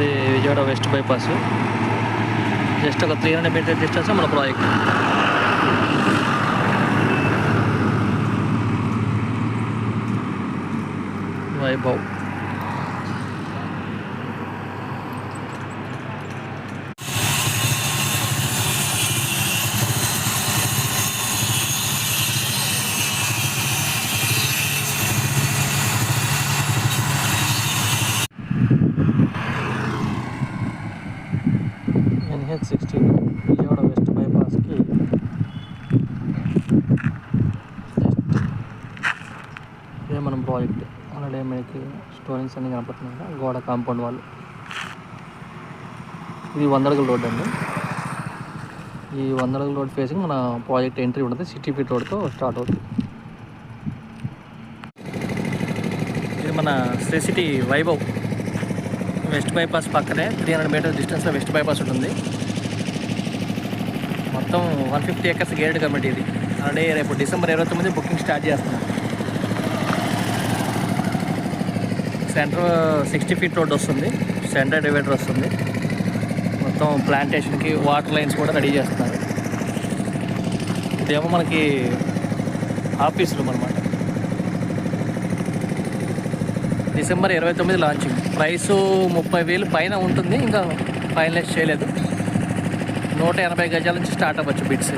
ఇది Vijayawada west bypass. Just ఒక 300 meter distance మన project. Vaibhav. NH16 Vijayawada west బైపాస్కి ఇదే మనం ప్రాజెక్ట్. ఆల్రెడీ మనకి స్టోరింగ్స్ అన్నీ కనపడుతున్నాయి. గోడ కాంపౌండ్ వాళ్ళు. ఇది 100 అడుగుల రోడ్ అండి. ఈ 100 అడుగుల రోడ్ ఫేసింగ్ మన ప్రాజెక్ట్ ఎంట్రీ ఉంటుంది. 60 ఫీట్ రోడ్తో స్టార్ట్ అవుతుంది. ఇది మన Sri city Vaibhav west bypass పక్కనే 300 మీటర్ డిస్టెన్స్లో వెస్ట్ బైపాస్ ఉంటుంది. మొత్తం 150 acres గేటెడ్ కమిటీ. ఇది ఆల్రెడీ రేపు డిసెంబర్ 29 బుకింగ్ స్టార్ట్ చేస్తున్నాం. సెంటర్ 60 ఫీట్ రోడ్ వస్తుంది. సెంటర్ డివైడర్ వస్తుంది. మొత్తం ప్లాంటేషన్కి వాటర్ లైన్స్ కూడా రెడీ చేస్తున్నారు. ఇదేమో మనకి ఆఫీస్ రూమ్ అనమాట. December 29 launching. ప్రైసు 30,000 పైన ఉంటుంది. ఇంకా ఫైనలైజ్ చేయలేదు. 180 గజాల నుంచి స్టార్ట్ అవ్వచ్చు బిడ్స్.